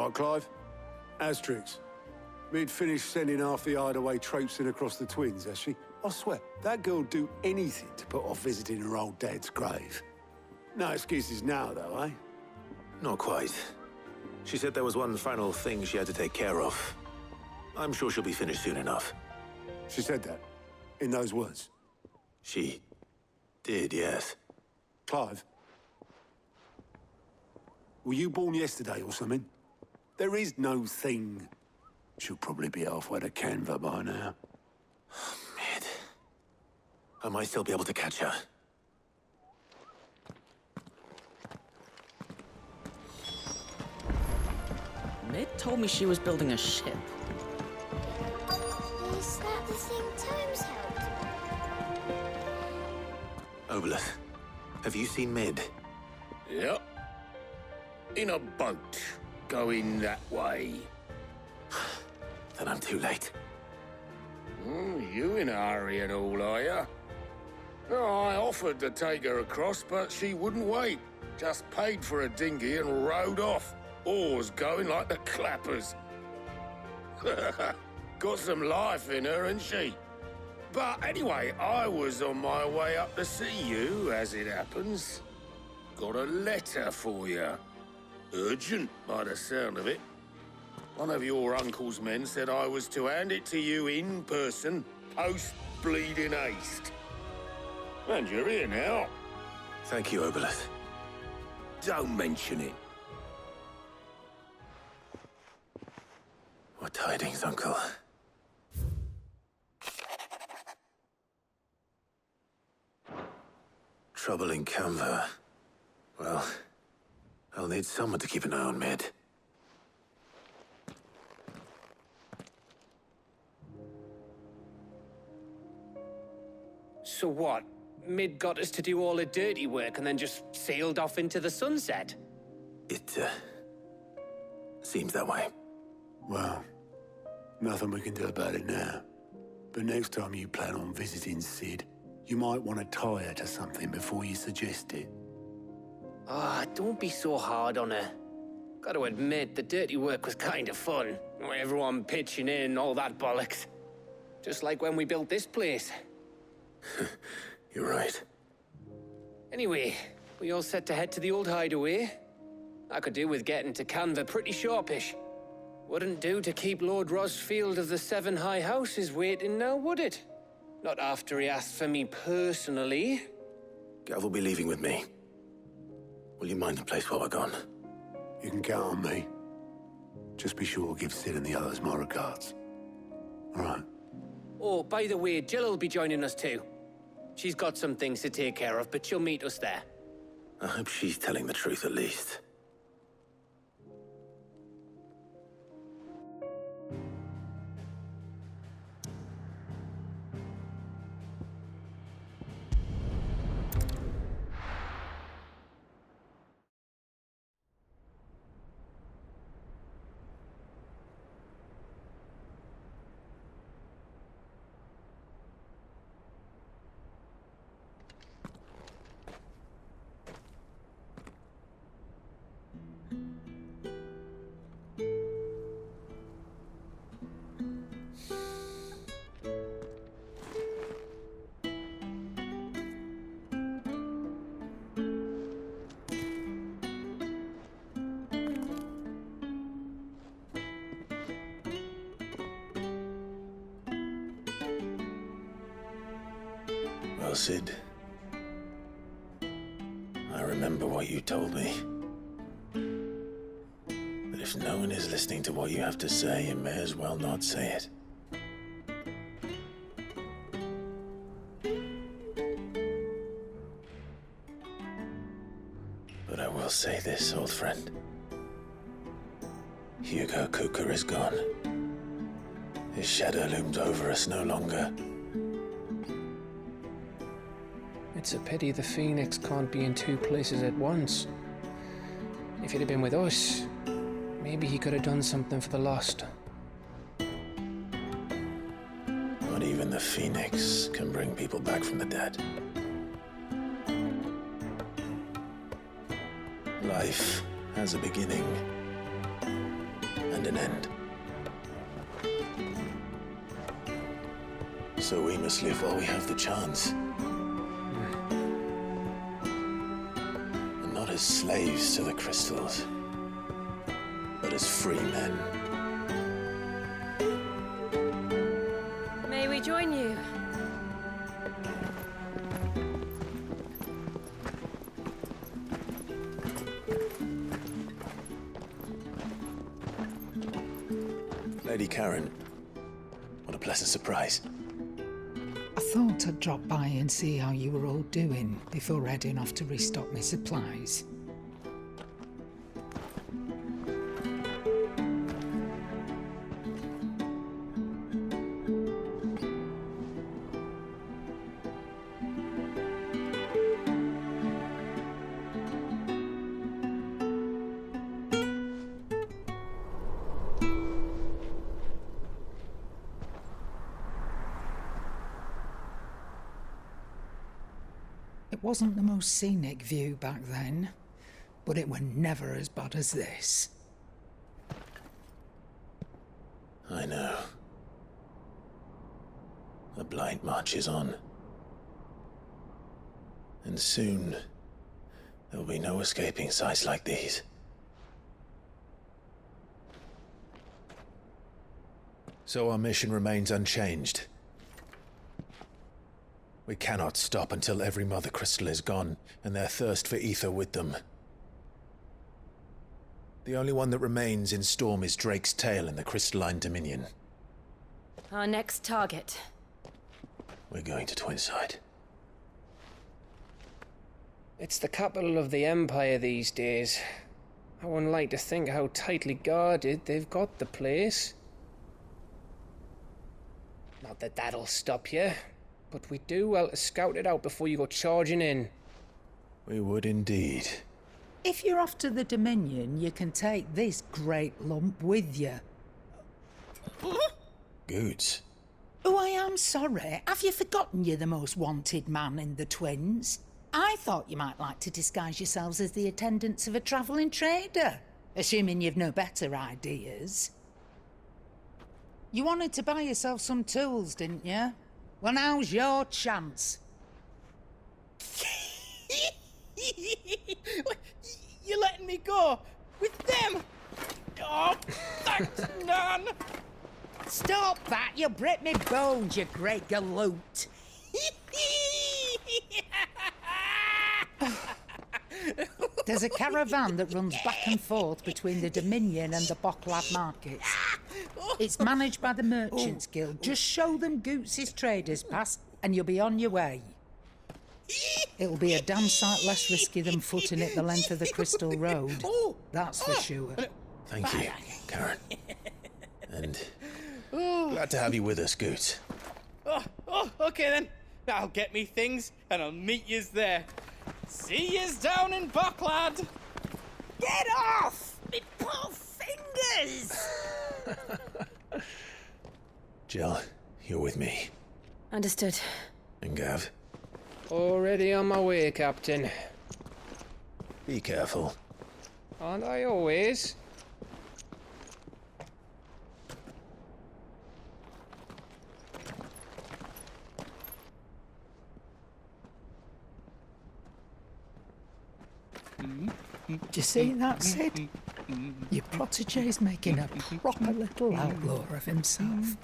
All right, Clive. Asterix. Mid finished sending half the hideaway traipsing across the twins, has she? I swear, that girl'd do anything to put off visiting her old dad's grave. No excuses now, though, eh? Not quite. She said there was one final thing she had to take care of. I'm sure she'll be finished soon enough. She said that? In those words? She did, yes. Clive? Were you born yesterday or something? There is no thing. She'll probably be halfway to Canva by now. Mid. I might still be able to catch her. Mid told me she was building a ship. Is that the thing Times held? Obelus, have you seen Mid? Yep. In a boat, going that way. Then I'm too late. You in a hurry at all, are you? No, I offered to take her across, but she wouldn't wait. Just paid for a dinghy and rowed off. Oars going like the clappers. Got some life in her, ain't she? But anyway, I was on my way up to see you, as it happens. Got a letter for you. Urgent, by the sound of it. One of your uncle's men said I was to hand it to you in person, post-bleeding haste. And you're here now. Thank you, Obelus. Don't mention it. What tidings, Uncle? Trouble in Canva. Well, I'll need someone to keep an eye on Mid. So what? Mid got us to do all the dirty work and then just sailed off into the sunset? It, seems that way. Well, nothing we can do about it now. But next time you plan on visiting Sid, you might want to tie her to something before you suggest it. Ah, don't be so hard on her. Got to admit, the dirty work was kind of fun. Everyone pitching in, all that bollocks. Just like when we built this place. You're right. Anyway, we all set to head to the old hideaway. I could do with getting to Canva pretty sharpish. Wouldn't do to keep Lord Rosfield of the Seven High Houses waiting now, would it? Not after he asked for me personally. Gav will be leaving with me. Will you mind the place while we're gone? You can count on me. Just be sure to give Sid and the others my regards. All right. Oh, by the way, Jill will be joining us too. She's got some things to take care of, but she'll meet us there. I hope she's telling the truth at least. Well, Sid, I remember what you told me. That if no one is listening to what you have to say, you may as well not say it. But I will say this, old friend. Hugo Cooker is gone. His shadow looms over us no longer. It's a pity the Phoenix can't be in two places at once. If he'd have been with us, maybe he could have done something for the lost. Not even the Phoenix can bring people back from the dead. Life has a beginning and an end. So we must live while we have the chance. And not as slaves to the crystals, but as free men. May we join you? Lady Karen, what a pleasant surprise. I thought I'd drop by and see how you were all doing before heading off to restock my supplies. It wasn't the most scenic view back then, but it were never as bad as this. I know. The Blight marches on. And soon, there'll be no escaping sights like these. So our mission remains unchanged. We cannot stop until every Mother Crystal is gone, and their thirst for ether with them. The only one that remains in Storm is Drake's tail in the Crystalline Dominion. Our next target. We're going to Twinside. It's the capital of the Empire these days. I wouldn't like to think how tightly guarded they've got the place. Not that that'll stop you, but we do well to scout it out before you go charging in. We would indeed. If you're off to the Dominion, you can take this great lump with you. Goods. Oh, I am sorry. Have you forgotten you're the most wanted man in the Twins? I thought you might like to disguise yourselves as the attendants of a travelling trader, assuming you've no better ideas. You wanted to buy yourself some tools, didn't you? Well, now's your chance. You're letting me go with them? Oh, thanks, Nan. Stop that! You'll break me bones, you great galoot. There's a caravan that runs back and forth between the Dominion and the Bocklad markets. It's managed by the Merchants Guild. Just show them Goots' traders pass and you'll be on your way. It'll be a damn sight less risky than footing it the length of the Crystal Road. That's for sure. Thank you, Karen. And glad to have you with us, Goots. Okay then. I'll get me things and I'll meet yous there. See yous down in Bocklad. Get off! Me poor fingers! Jill, you're with me. Understood. And Gav, Already on my way, Captain. be careful. Aren't I always? Do you see that, Sid? Your protege's making a proper little outlaw of himself.